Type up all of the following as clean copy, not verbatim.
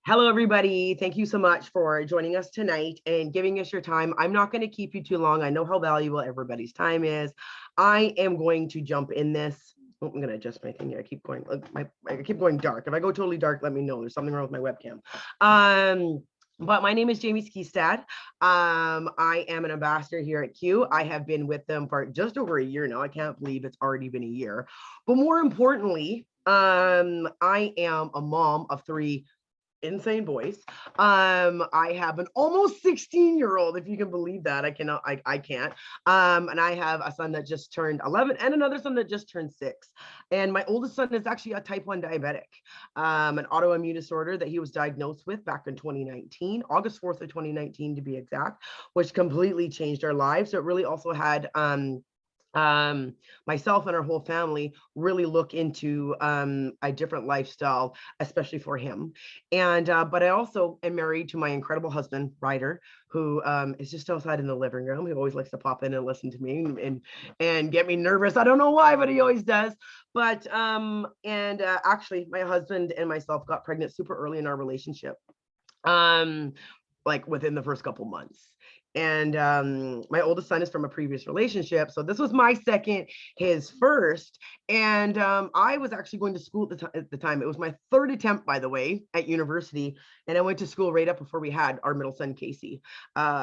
Hello, everybody. Thank you so much for joining us tonight and giving us your time. I'm not going to keep you too long. I know how valuable everybody's time is. I am going to jump in this. Oh, I'm going to adjust my thing here. I keep going dark. If I go totally dark, let me know. There's something wrong with my webcam. But my name is Jaime Skistad. I am an ambassador here at Q. I have been with them for just over a year now. I can't believe it's already been a year. But more importantly, I am a mom of three insane boys. I have an almost 16-year-old, if you can believe that. I can't. And I have a son that just turned 11 and another son that just turned 6. And my oldest son is actually a type 1 diabetic, an autoimmune disorder that he was diagnosed with back in 2019, August 4th of 2019 to be exact, which completely changed our lives. So it really also had myself and our whole family really look into a different lifestyle, especially for him. And but I also am married to my incredible husband, Ryder, who is just outside in the living room. He always likes to pop in and listen to me and get me nervous. I don't know why, but he always does. But actually, my husband and myself got pregnant super early in our relationship, like within the first couple months. And my oldest son is from a previous relationship. So this was my second, his first. And I was actually going to school at the time. It was my third attempt, by the way, at university. And I went to school right up before we had our middle son, Casey.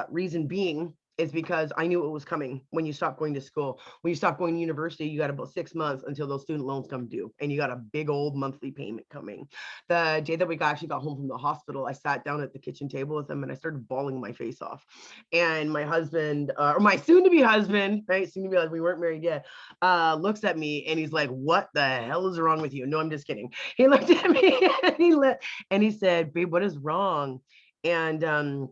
Reason being is because I knew it was coming when you stop going to school. When you stop going to university, you got about 6 months until those student loans come due, and you got a big old monthly payment coming. The day that we actually got home from the hospital, I sat down at the kitchen table with him and I started bawling my face off. And my husband, or my soon-to-be husband, right? Soon-to-be husband, we weren't married yet, looks at me and he's like, "What the hell is wrong with you?" No, I'm just kidding. He looked at me and he said, "Babe, what is wrong?" And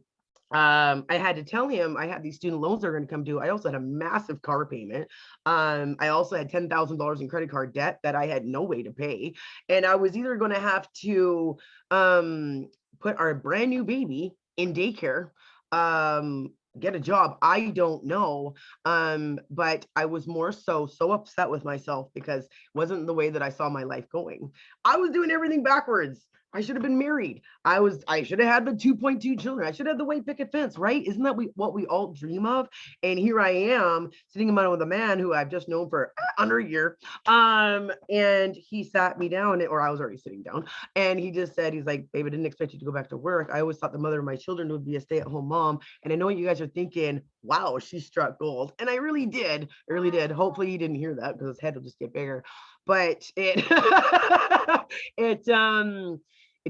I had to tell him I had these student loans that are going to come due. I also had a massive car payment. I also had $10,000 in credit card debt that I had no way to pay. And I was either going to have to put our brand new baby in daycare, get a job. I don't know. But I was more so upset with myself because it wasn't the way that I saw my life going. I was doing everything backwards. I should have been married. I should have had the 2.2 children. I should have the white picket fence, right? Isn't that what we all dream of? And here I am sitting in with a man who I've just known for under a year. And he sat me down, or I was already sitting down, and he just said, he's like, "Babe, I didn't expect you to go back to work. I always thought the mother of my children would be a stay-at-home mom. And I know what you guys are thinking, wow, she struck gold." And I really did. I really did. Hopefully you didn't hear that because his head will just get bigger. But it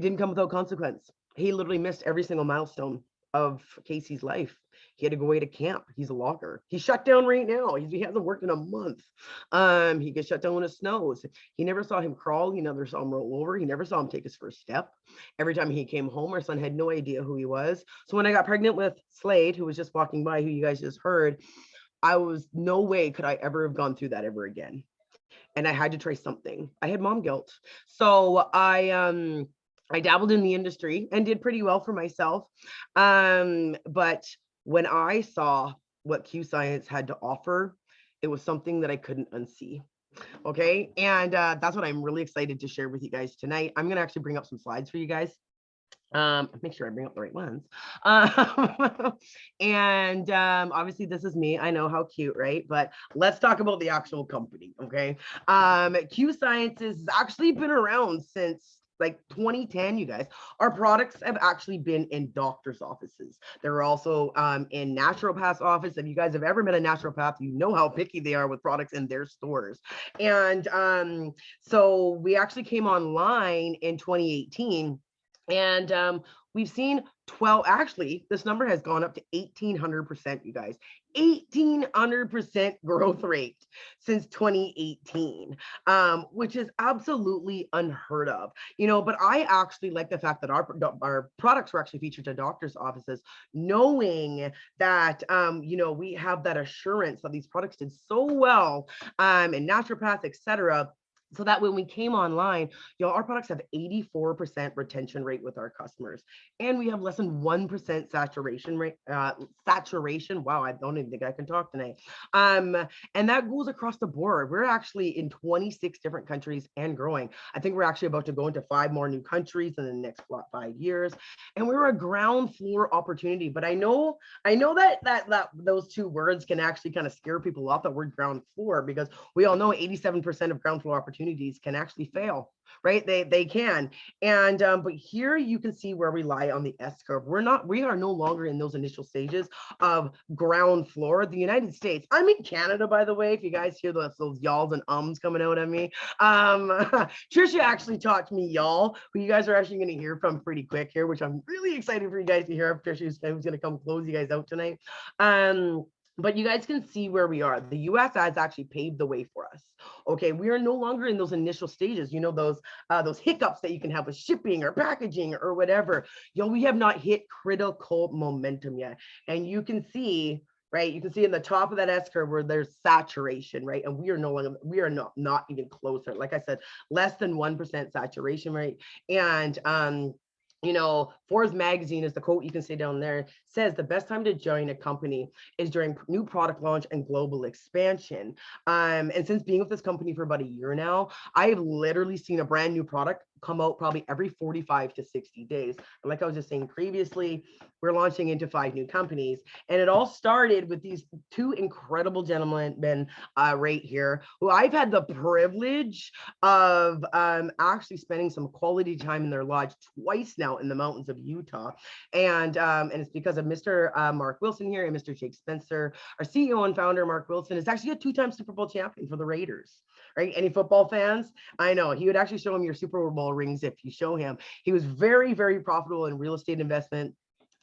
didn't come without consequence. He literally missed every single milestone of Casey's life. He had to go away to camp. He's a logger. He's shut down right now. He hasn't worked in a month. He gets shut down when it snows. He never saw him crawl. He never saw him roll over. He never saw him take his first step. Every time he came home, our son had no idea who he was. So when I got pregnant with Slade, who was just walking by, who you guys just heard, I was no way could I ever have gone through that ever again. And I had to try something. I had mom guilt. So I dabbled in the industry and did pretty well for myself. But when I saw what Q Science had to offer, it was something that I couldn't unsee. Okay. And that's what I'm really excited to share with you guys tonight. I'm going to actually bring up some slides for you guys. Make sure I bring up the right ones. And obviously this is me. I know, how cute, right? But let's talk about the actual company. Okay. Q Sciences has actually been around since like 2010, you guys. Our products have actually been in doctor's offices. They're also in naturopath's office. If you guys have ever met a naturopath, you know how picky they are with products in their stores. And so we actually came online in 2018. And we've seen 12, actually, this number has gone up to 1,800%, you guys. 1,800% growth rate since 2018, which is absolutely unheard of. But I actually like the fact that our products were actually featured in doctors' offices, knowing that, we have that assurance that these products did so well in naturopaths, etc., so that when we came online, our products have 84% retention rate with our customers, and we have less than 1% saturation rate. Saturation. Wow, I don't even think I can talk tonight. Um, and that goes across the board. We're actually in 26 different countries and growing. I think we're actually about to go into 5 more new countries in the next 5 years, and we're a ground floor opportunity. But I know that those two words can actually kind of scare people off. That word ground floor, because we all know 87% of ground floor opportunities can actually fail, right? They can. And but here you can see where we lie on the S curve. We are no longer in those initial stages of ground floor. The United States, I'm in Canada, by the way, if you guys hear those y'alls and ums coming out at me. Tricia actually taught me y'all, who you guys are actually going to hear from pretty quick here, which I'm really excited for you guys to hear. Tricia, who's going to come close you guys out tonight. But you guys can see where we are. The US has actually paved the way for us. Okay, we are no longer in those initial stages, those hiccups that you can have with shipping or packaging or whatever. We have not hit critical momentum yet. And you can see, right, you can see in the top of that S curve where there's saturation, right? And we are not even closer. Like I said, less than 1% saturation rate. And Forbes magazine, is the quote you can see down there, says the best time to join a company is during new product launch and global expansion. And since being with this company for about a year now, I've literally seen a brand new product come out probably every 45 to 60 days. And like I was just saying previously, we're launching into 5 new companies. And it all started with these 2 incredible gentlemen right here, who I've had the privilege of actually spending some quality time in their lodge twice now in the mountains of Utah. And it's because of Mr. Mark Wilson here and Mr. Jake Spencer. Our CEO and founder, Mark Wilson, is actually a 2-time Super Bowl champion for the Raiders. Right? Any football fans? I know he would actually show him your Super Bowl rings if you show him. He was very, very profitable in real estate investment.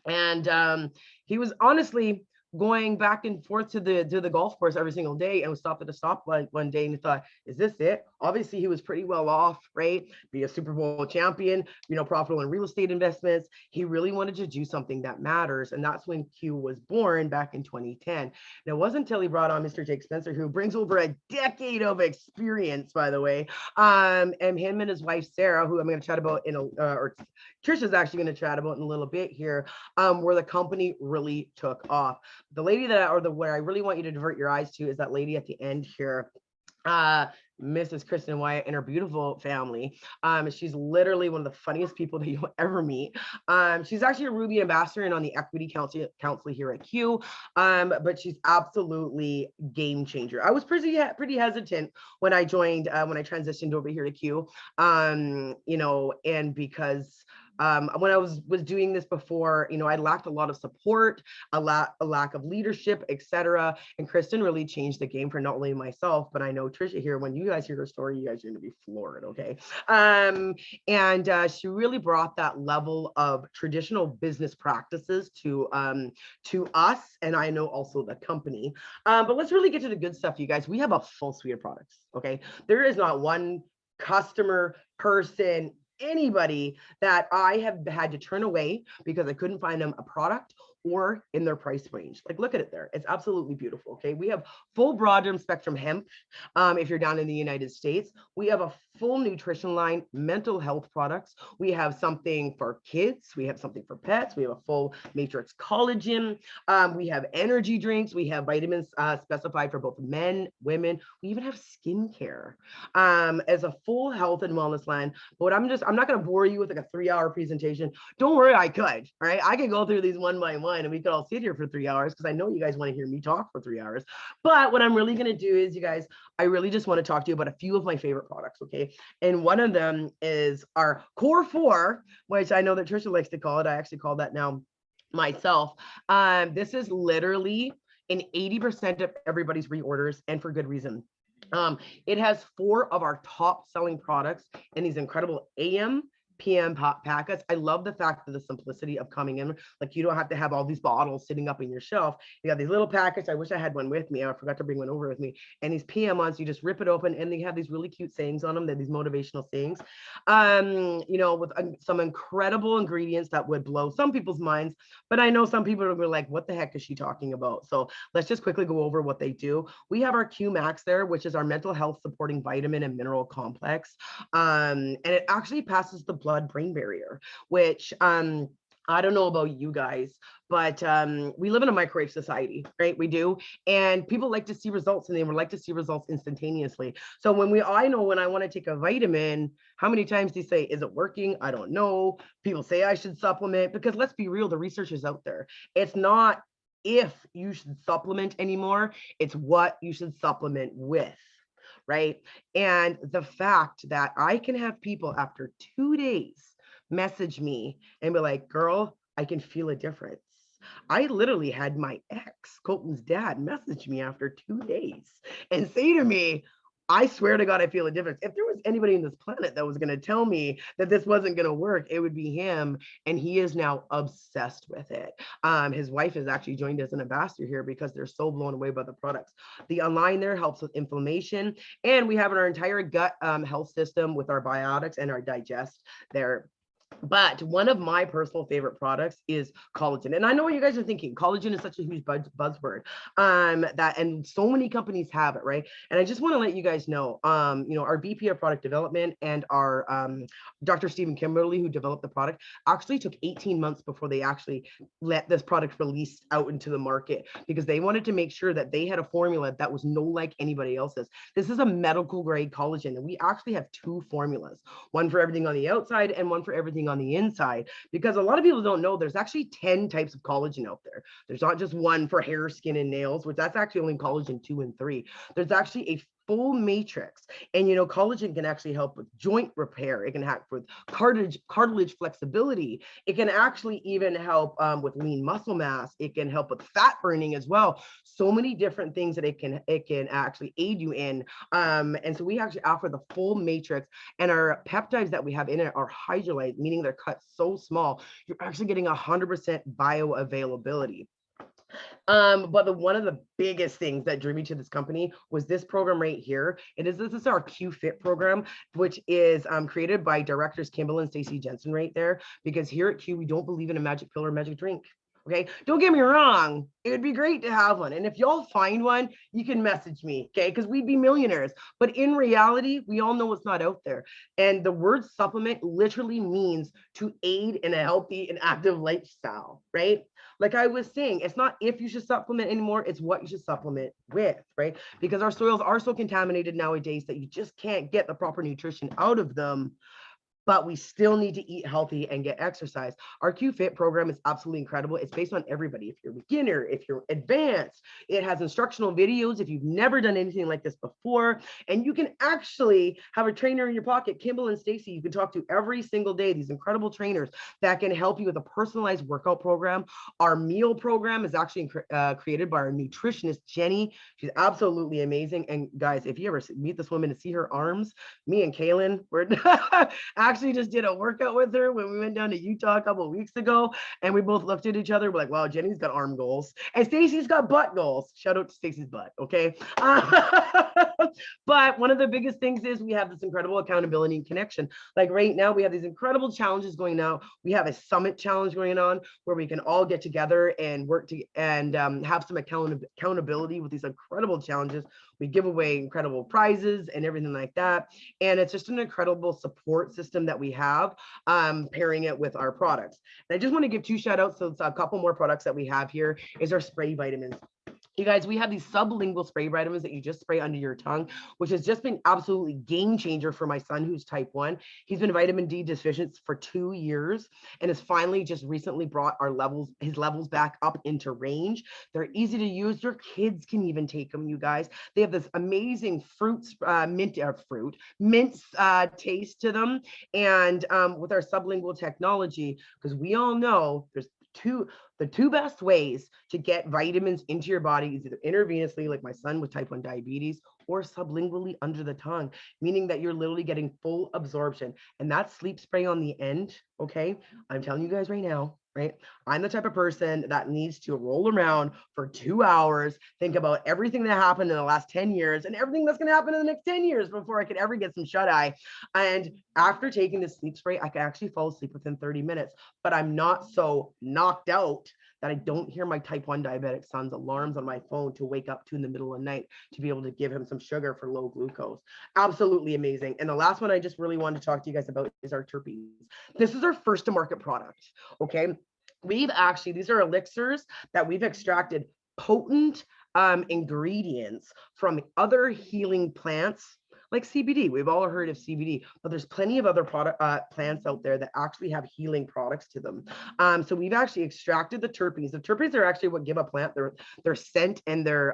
And he was honestly going back and forth to the golf course every single day, and was stopped at a stoplight one day and he thought, is this it? Obviously he was pretty well off, right? Be a Super Bowl champion, profitable in real estate investments. He really wanted to do something that matters, and that's when Q was born back in 2010. And it wasn't until he brought on Mr. Jake Spencer, who brings over a decade of experience, by the way, and him and his wife Sarah, who I'm going to chat about or Tricia's actually going to chat about in a little bit here, where the company really took off. The lady where I really want you to divert your eyes to is that lady at the end here, Mrs. Kristen Wyatt and her beautiful family. She's literally one of the funniest people that you'll ever meet. She's actually a Ruby ambassador and on the equity council here at Q. But she's absolutely game changer. I was pretty hesitant when I joined, when I transitioned over here to Q, and because when I was doing this before, I lacked a lot of support, a lack of leadership, etc. And Kristen really changed the game for not only myself, but I know Tricia here. When you guys hear her story, you guys are going to be floored, okay? And she really brought that level of traditional business practices to us, and I know also the company. But let's really get to the good stuff, you guys. We have a full suite of products, okay? There is not one customer, person, anybody that I have had to turn away because I couldn't find them a product or in their price range. Like, look at it there. It's absolutely beautiful. Okay. We have full broad spectrum hemp. If you're down in the United States, we have a full nutrition line, mental health products. We have something for kids. We have something for pets. We have a full matrix collagen. We have energy drinks. We have vitamins specified for both men, women. We even have skincare as a full health and wellness line. But I'm not going to bore you with like a 3-hour presentation. Don't worry, I could, all right? I could go through these one by one and we could all sit here for 3 hours because I know you guys want to hear me talk for 3 hours. But what I'm really going to do is, you guys, I really just want to talk to you about a few of my favorite products, okay? And one of them is our Core 4, which I know that Tricia likes to call it. I actually call that now myself. This is literally in 80% of everybody's reorders, and for good reason. It has 4 of our top selling products in these incredible AM, PM packets. I love the fact of the simplicity of coming in. Like, you don't have to have all these bottles sitting up in your shelf. You got these little packets. I wish I had one with me. I forgot to bring one over with me. And these PM ones, you just rip it open, and they have these really cute sayings on them. They're these motivational sayings, you know, with some incredible ingredients that would blow some people's minds. But I know some people are like, what the heck is she talking about? So let's just quickly go over what they do. We have our Q Max there, which is our mental health supporting vitamin and mineral complex. And it actually passes the blood-brain barrier, which I don't know about you guys, but we live in a microwave society, right? We do. And people like to see results, and they would like to see results instantaneously. So I know when I want to take a vitamin, how many times do you say, is it working? I don't know. People say I should supplement, because let's be real, the research is out there. It's not if you should supplement anymore, it's what you should supplement with. Right. And the fact that I can have people after 2 days message me and be like, girl, I can feel a difference. I literally had my ex, Colton's dad, message me after 2 days and say to me, I swear to God, I feel a difference. If there was anybody in this planet that was going to tell me that this wasn't going to work, it would be him. And he is now obsessed with it. His wife has actually joined as an ambassador here because they're so blown away by the products. The online there helps with inflammation. And we have our entire gut health system with our biotics and our digest there. But one of my personal favorite products is collagen. And I know what you guys are thinking. Collagen is such a huge buzzword, and so many companies have it, right? And I just want to let you guys know, you know, our VP of product development and our Dr. Stephen Kimberly, who developed the product, actually took 18 months before they actually let this product release out into the market, because they wanted to make sure that they had a formula that was no like anybody else's. This is a medical grade collagen, and we actually have 2 formulas, one for everything on the outside and one for everything on the inside, because a lot of people don't know there's actually 10 types of collagen out there. There's not just one for hair, skin, and nails, which that's actually only collagen 2 and 3. There's actually a full matrix. And you know, collagen can actually help with joint repair. It can help with cartilage flexibility. It can actually even help with lean muscle mass. It can help with fat burning as well. So many different things that it can actually aid you in. And so we actually offer the full matrix, and our peptides that we have in it are hydrolyzed, meaning they're cut so small, you're actually getting 100% bioavailability. But one of the biggest things that drew me to this company was this program right here. This is our Q Fit program, which is created by directors Kimball and Stacey Jensen right there, because here at Q, we don't believe in a magic pill or magic drink. Okay, don't get me wrong, it would be great to have one, and if y'all find one, you can message me, okay, because we'd be millionaires. But in reality, we all know what's not out there, and the word supplement literally means to aid in a healthy and active lifestyle, right? Like I was saying, it's not if you should supplement anymore, it's what you should supplement with, right? Because our soils are so contaminated nowadays that you just can't get the proper nutrition out of them, but we still need to eat healthy and get exercise. Our Q Fit program is absolutely incredible. It's based on everybody. If you're a beginner, if you're advanced, it has instructional videos if you've never done anything like this before. And you can actually have a trainer in your pocket, Kimball and Stacey, you can talk to every single day, these incredible trainers that can help you with a personalized workout program. Our meal program is actually created by our nutritionist, Jenny. She's absolutely amazing. And guys, if you ever meet this woman and see her arms, me and Kaylin, we're actually just did a workout with her when we went down to Utah a couple of weeks ago, and we both looked at each other. We're like, wow, Jenny's got arm goals and Stacey's got butt goals. Shout out to Stacey's butt. Okay. But one of the biggest things is we have this incredible accountability and connection. Like right now, we have these incredible challenges going on. We have a summit challenge going on where we can all get together and work to and have some accountability with these incredible challenges. We give away incredible prizes and everything like that. And it's just an incredible support system that we have, pairing it with our products. And I just want to give 2 shout outs. So it's a couple more products that we have here is our spray vitamins. You guys, we have these sublingual spray vitamins that you just spray under your tongue, which has just been absolutely game changer for my son who's type 1. He's been vitamin D deficient for 2 years and has finally just recently brought his levels back up into range. They're easy to use. Your kids can even take them, you guys. They have this amazing mint taste to them. And with our sublingual technology, because we all know there's the two best ways to get vitamins into your body is either intravenously, like my son with type 1 diabetes, or sublingually under the tongue, meaning that you're literally getting full absorption. And that sleep spray on the end, okay? I'm telling you guys right now, right? I'm the type of person that needs to roll around for 2 hours, think about everything that happened in the last 10 years and everything that's going to happen in the next 10 years before I could ever get some shut eye. And after taking the sleep spray, I can actually fall asleep within 30 minutes, but I'm not so knocked out that I don't hear my type 1 diabetic son's alarms on my phone to wake up to in the middle of the night to be able to give him some sugar for low glucose. Absolutely amazing. And the last one I just really wanted to talk to you guys about is our terpenes. This is our first to market product, okay? These are elixirs that we've extracted potent ingredients from other healing plants like CBD. We've all heard of CBD, but there's plenty of other plants out there that actually have healing products to them. So we've actually extracted the terpenes. The terpenes are actually what give a plant their scent and their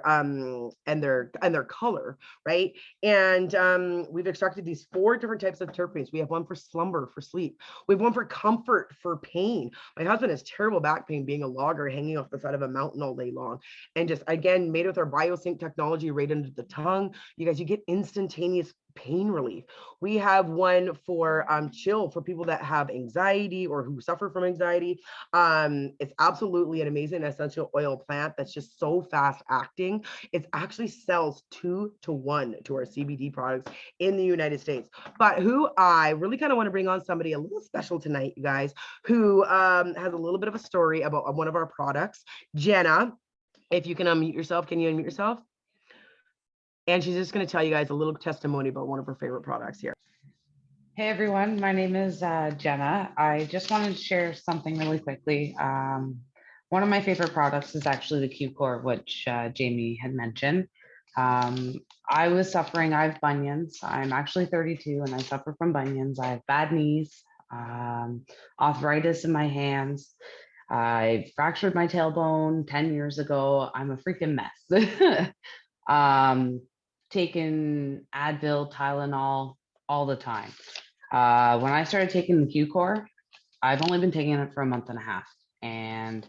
color, right? And we've extracted these 4 different types of terpenes. We have one for slumber, for sleep. We have one for comfort, for pain. My husband has terrible back pain being a logger hanging off the side of a mountain all day long. And just, again, made with our BioSync technology right under the tongue. You guys, you get instantaneous pain relief. We have one for chill for people that have anxiety or who suffer from anxiety. It's absolutely an amazing essential oil plant that's just so fast acting. It actually sells 2 to 1 to our CBD products in the United States. But who I really kind of want to bring on somebody a little special tonight, you guys, who has a little bit of a story about one of our products. Jenna, if you can unmute yourself, can you unmute yourself? And she's just going to tell you guys a little testimony about one of her favorite products here. Hey everyone, my name is Jenna. I just wanted to share something really quickly. One of my favorite products is actually the Q-Core, which Jaime had mentioned. I have bunions. I'm actually 32 and I suffer from bunions. I have bad knees, arthritis in my hands. I fractured my tailbone 10 years ago. I'm a freaking mess. Taken Advil, Tylenol all the time. When I started taking the Q-Core, I've only been taking it for a month and a half, and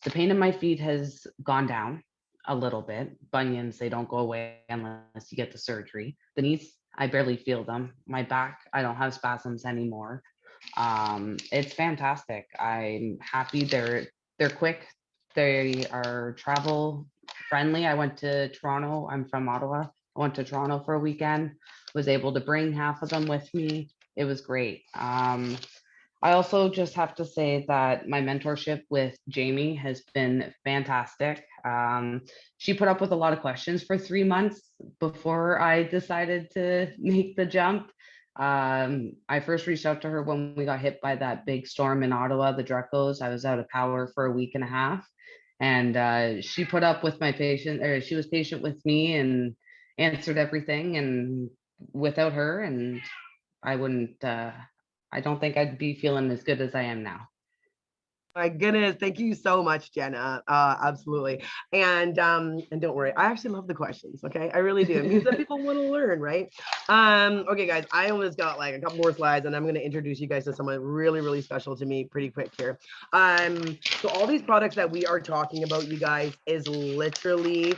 the pain in my feet has gone down a little bit. Bunions, they don't go away unless you get the surgery. The knees, I barely feel them. My back, I don't have spasms anymore. It's fantastic. I'm happy. They're quick. They are travel friendly. I went to Toronto. I'm from Ottawa. I went to Toronto for a weekend, was able to bring half of them with me. It was great. I also just have to say that my mentorship with Jaime has been fantastic. She put up with a lot of questions for 3 months before I decided to make the jump. I first reached out to her when we got hit by that big storm in Ottawa, the Drecos. I was out of power for a week and a half. And she put up with my patient, or she was patient with me and answered everything. And without her, and I don't think I'd be feeling as good as I am now. My goodness, thank you so much, Jenna. Absolutely. And don't worry, I actually love the questions. Okay, I really do. It means that people want to learn, right? Okay, guys, I almost got like a couple more slides, and I'm going to introduce you guys to someone really, really special to me pretty quick here. So all these products that we are talking about, you guys, is literally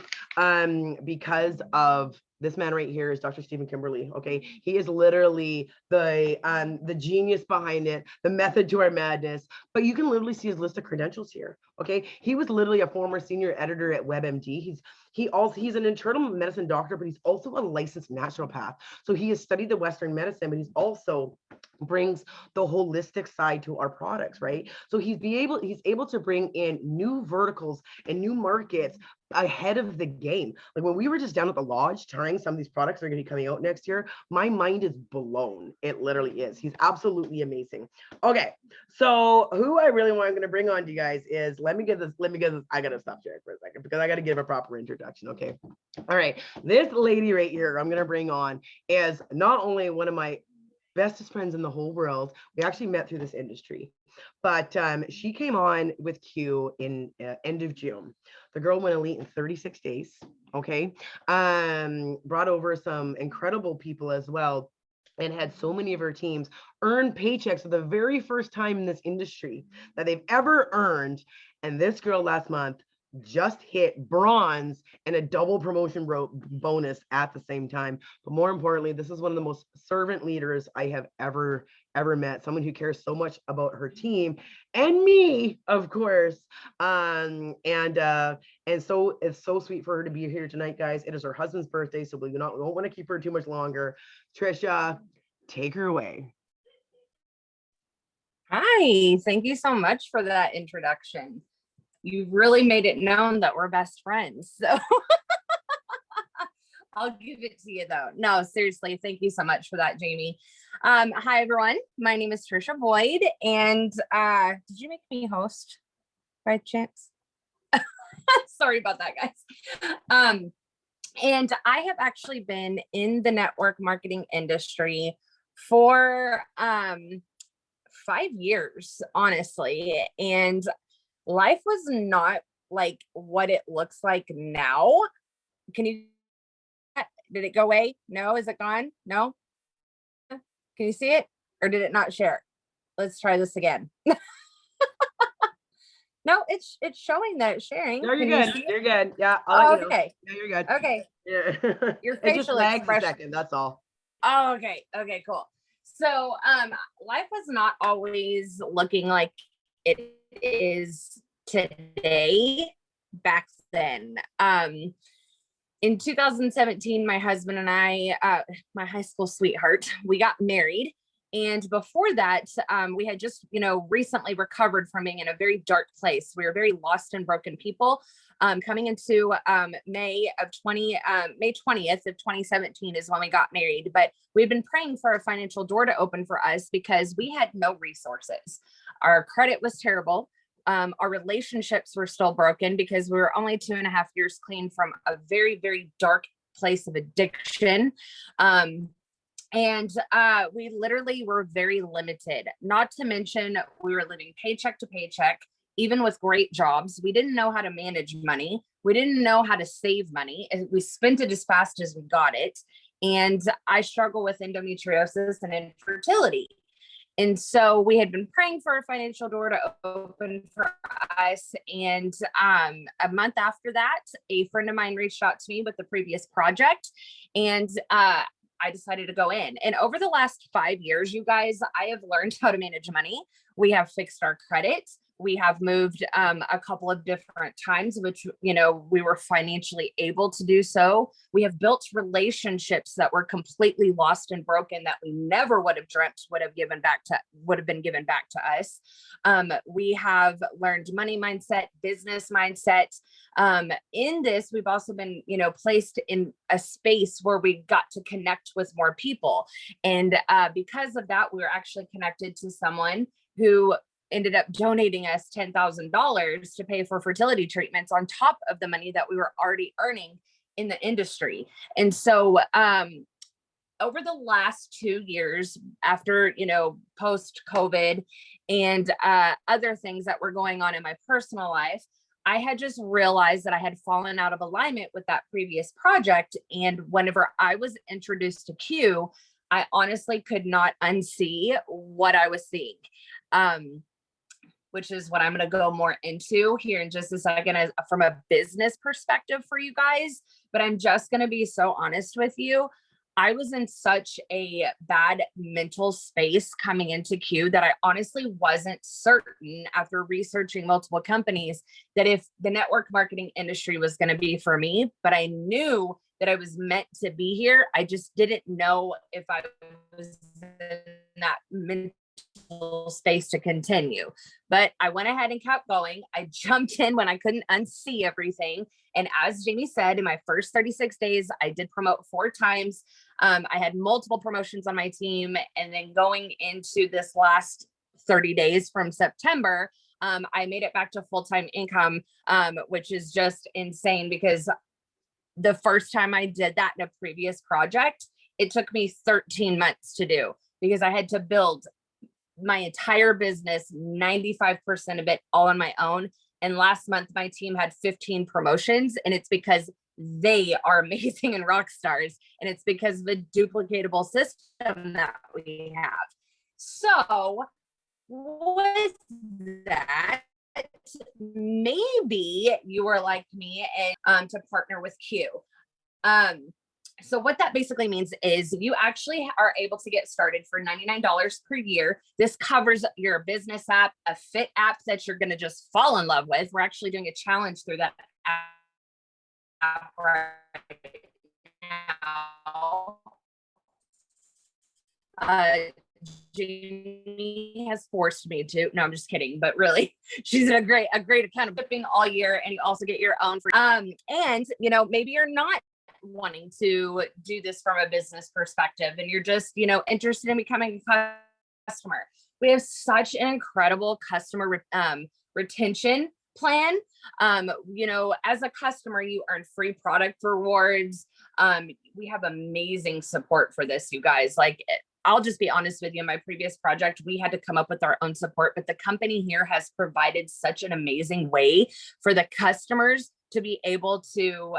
because of this man right here is Dr. Stephen Kimberly. Okay, he is literally the genius behind it, the method to our madness. But you can literally see his list of credentials here. Okay, he was literally a former senior editor at WebMD. He's an internal medicine doctor, but he's also a licensed naturopath. So he has studied the Western medicine, but he's also brings the holistic side to our products, right? So he's able to bring in new verticals and new markets ahead of the game. Like when we were just down at the lodge trying some of these products that are going to be coming out next year, my mind is blown. It literally is. He's absolutely amazing. Okay, so who I really want to bring on to you guys is, let me get this. I gotta stop sharing for a second because I gotta give a proper introduction. Okay, all right, this lady right here I'm gonna bring on is not only one of my bestest friends in the whole world. We actually met through this industry, but she came on with Q in end of June. The girl went elite in 36 days. Okay, brought over some incredible people as well. and had so many of her teams earn paychecks for the very first time in this industry that they've ever earned. And this girl last month just hit bronze and a double promotion bonus at the same time. But more importantly, this is one of the most servant leaders I have ever met, someone who cares so much about her team and me, of course. And so it's so sweet for her to be here tonight, guys. It is her husband's birthday, so we don't want to keep her too much longer. Tricia, take her away. Hi, thank you so much for that introduction. You've really made it known that we're best friends. So I'll give it to you though. No, seriously, thank you so much for that, Jamie. Hi, everyone. My name is Tricia Boyd. And did you make me host by chance? Sorry about that, guys. And I have actually been in the network marketing industry for 5 years, honestly. And life was not like what it looks like now. Did it go away? No, is it gone? No. Can you see it? Or did it not share? Let's try this again. No, it's showing that it's sharing. No, you're good. You're good. Yeah. Okay. Yeah, you're good. Okay. Yeah. Your It facial just lags a expression. second. That's all. Oh, okay. Okay, cool. So life was not always looking like it is today back then. In 2017, my husband and I, my high school sweetheart, we got married. And before that, we had just, recently recovered from being in a very dark place. We were very lost and broken people. Coming into May 20th of 2017 is when we got married. But we've been praying for a financial door to open for us because we had no resources. Our credit was terrible. Our relationships were still broken because we were only 2.5 years clean from a very, very dark place of addiction. And we literally were very limited, not to mention we were living paycheck to paycheck, even with great jobs. We didn't know how to manage money. We didn't know how to save money. We spent it as fast as we got it. And I struggle with endometriosis and infertility. And so we had been praying for a financial door to open for us. And a month after that, a friend of mine reached out to me with the previous project. And I decided to go in. And over the last 5 years, you guys, I have learned how to manage money. We have fixed our credit. We have moved a couple of different times, which, we were financially able to do so. We have built relationships that were completely lost and broken that we never would have dreamt would have been given back to us. We have learned money mindset, business mindset. In this, we've also been, placed in a space where we got to connect with more people. And because of that, we were actually connected to someone who ended up donating us $10,000 to pay for fertility treatments on top of the money that we were already earning in the industry. And so over the last 2 years, after, post COVID and other things that were going on in my personal life, I had just realized that I had fallen out of alignment with that previous project. And whenever I was introduced to Q, I honestly could not unsee what I was seeing. Which is what I'm going to go more into here in just a second from a business perspective for you guys. But I'm just going to be so honest with you. I was in such a bad mental space coming into Q that I honestly wasn't certain after researching multiple companies that if the network marketing industry was going to be for me, but I knew that I was meant to be here. I just didn't know if I was in that mental space to continue. But I went ahead and kept going. I jumped in when I couldn't unsee everything. And as Jamie said, in my first 36 days, I did promote 4 times. I had multiple promotions on my team. And then going into this last 30 days from September, I made it back to full-time income, which is just insane because the first time I did that in a previous project, it took me 13 months to do because I had to build my entire business, 95% of it all on my own. And last month, my team had 15 promotions. And it's because they are amazing and rock stars. And it's because of a duplicatable system that we have. So with that, maybe you are like me and to partner with Q. So what that basically means is you actually are able to get started for $99 per year. This covers your business app, a fit app that you're going to just fall in love with. We're actually doing a challenge through that app right now. Jaime has forced me to. No, I'm just kidding. But really, she's a great account of flipping all year, and you also get your own. And maybe you're not wanting to do this from a business perspective, and you're just interested in becoming a customer. We have such an incredible customer retention plan. As a customer, you earn free product rewards. We have amazing support for this, you guys. Like, I'll just be honest with you, in my previous project, we had to come up with our own support, but the company here has provided such an amazing way for the customers to be able to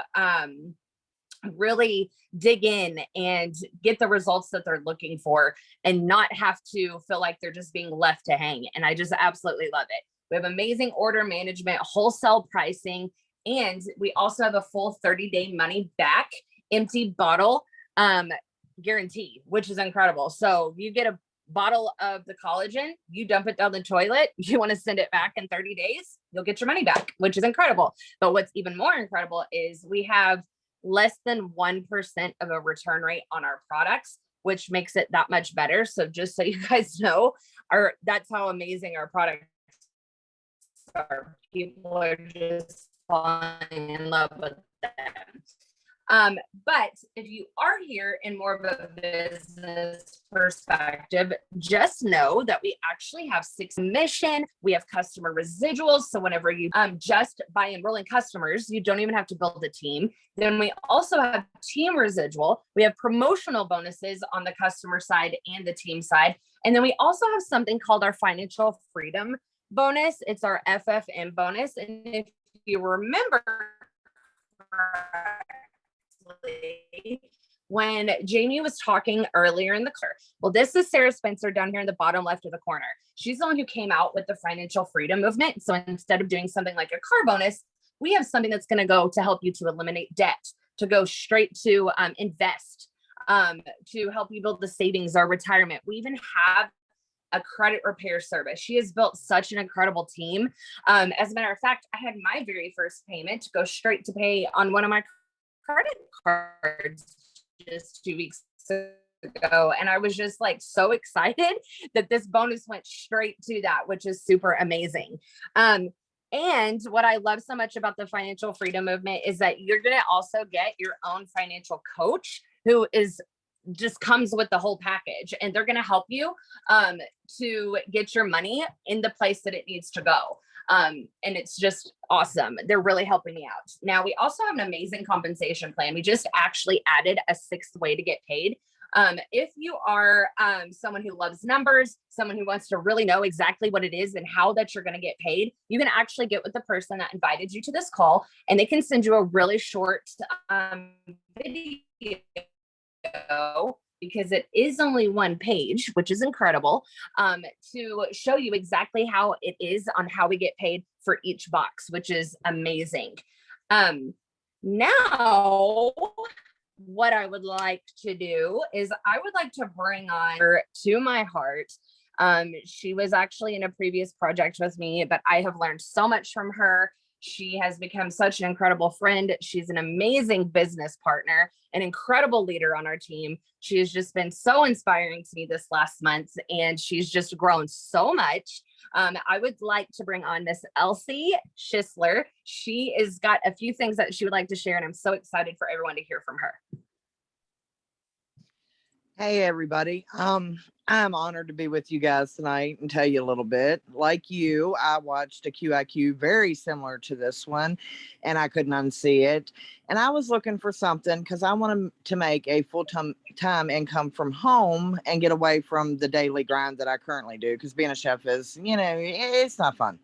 really dig in and get the results that they're looking for and not have to feel like they're just being left to hang. And I just absolutely love it. We have amazing order management, wholesale pricing, and we also have a full 30-day money back empty bottle guarantee, which is incredible. So you get a bottle of the collagen, you dump it down the toilet, you want to send it back in 30 days, you'll get your money back, which is incredible. But what's even more incredible is we have less than 1% of a return rate on our products, which makes it that much better. So just so you guys know, that's how amazing our products are. People are just falling in love with them. But if you are here in more of a business perspective, just know that we actually have 6 mission. We have customer residuals. So whenever you just by enrolling customers, you don't even have to build a team. Then we also have team residual. We have promotional bonuses on the customer side and the team side. And then we also have something called our financial freedom bonus. It's our FFM bonus. And if you remember when Jaime was talking earlier in the course, well, this is Sarah Spencer down here in the bottom left of the corner. She's the one who came out with the financial freedom movement. So instead of doing something like a car bonus, we have something that's going to go to help you to eliminate debt, to go straight to invest, to help you build the savings or retirement. We even have a credit repair service. She has built such an incredible team. As a matter of fact, I had my very first payment to go straight to pay on one of my credit cards just 2 weeks ago. And I was just like so excited that this bonus went straight to that, which is super amazing. And what I love so much about the financial freedom movement is that you're going to also get your own financial coach who just comes with the whole package, and they're going to help you to get your money in the place that it needs to go. And it's just awesome. They're really helping me out. Now, we also have an amazing compensation plan. We just actually added a 6th way to get paid. If you are someone who loves numbers, someone who wants to really know exactly what it is and how that you're going to get paid, you can actually get with the person that invited you to this call, and they can send you a really short video, because it is only 1 page, which is incredible, to show you exactly how it is on how we get paid for each box, which is amazing. Now, what I would like to do is I would like to bring on her to my heart. She was actually in a previous project with me, but I have learned so much from her. She has become such an incredible friend. She's an amazing business partner, an incredible leader on our team. She has just been so inspiring to me this last month, and she's just grown so much. I would like to bring on Miss Elsie Schisler. She has got a few things that she would like to share, and I'm so excited for everyone to hear from her. Hey, everybody. I'm honored to be with you guys tonight and tell you a little bit. Like you, I watched a QIQ very similar to this one, and I couldn't unsee it. And I was looking for something because I wanted to make a full-time income from home and get away from the daily grind that I currently do, because being a chef is, it's not fun.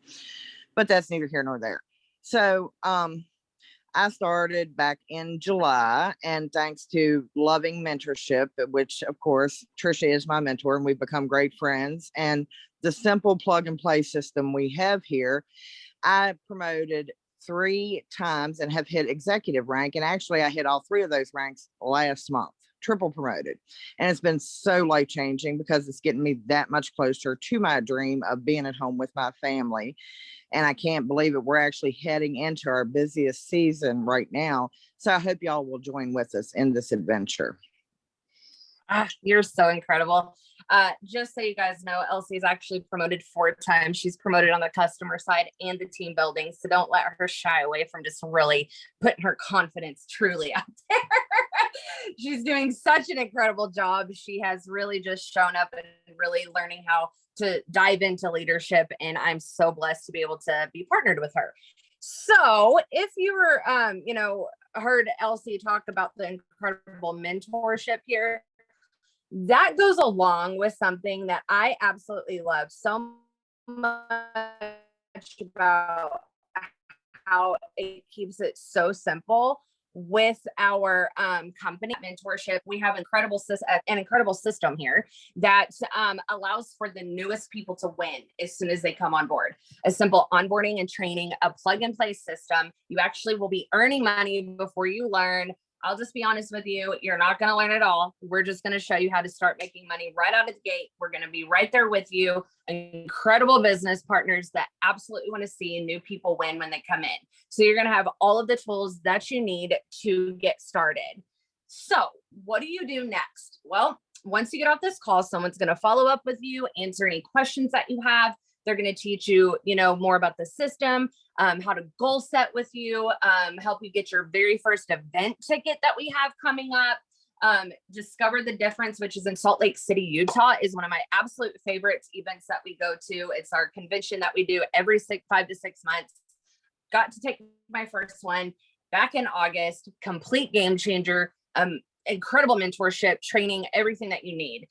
But that's neither here nor there. So I started back in July, and thanks to loving mentorship, which of course Tricia is my mentor, and we've become great friends, and the simple plug and play system we have here, I promoted 3 times and have hit executive rank. And actually, I hit all 3 of those ranks last month, triple promoted. And it's been so life changing because it's getting me that much closer to my dream of being at home with my family. And I can't believe it. We're actually heading into our busiest season right now. So I hope y'all will join with us in this adventure. You're so incredible. Just so you guys know, Elsie is actually promoted 4 times. She's promoted on the customer side and the team building. So don't let her shy away from just really putting her confidence truly out there. She's doing such an incredible job. She has really just shown up and really learning how to dive into leadership. And I'm so blessed to be able to be partnered with her. So if you were, heard Elsie talk about the incredible mentorship here, that goes along with something that I absolutely love so much about how it keeps it so simple with our company mentorship. We have an incredible system here that allows for the newest people to win as soon as they come on board. A simple onboarding and training, a plug and play system. You actually will be earning money before you learn. I'll just be honest with you. You're not going to learn it all. We're just going to show you how to start making money right out of the gate. We're going to be right there with you. Incredible business partners that absolutely want to see new people win when they come in. So you're going to have all of the tools that you need to get started. So what do you do next? Well, once you get off this call, someone's going to follow up with you, answer any questions that you have. They're going to teach you, more about the system, how to goal set with you, help you get your very first event ticket that we have coming up. Discover the Difference, which is in Salt Lake City, Utah, is one of my absolute favorite events that we go to. It's our convention that we do every 5 to 6 months. Got to take my first one back in August. Complete game changer. Incredible mentorship, training, everything that you need.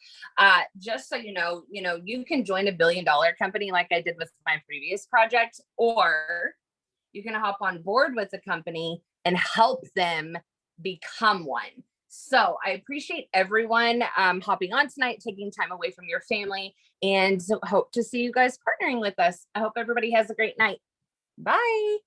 Just so you know, you can join a $1 billion company like I did with my previous project, or you can hop on board with a company and help them become one. So I appreciate everyone hopping on tonight, taking time away from your family, and hope to see you guys partnering with us. I hope everybody has a great night. Bye.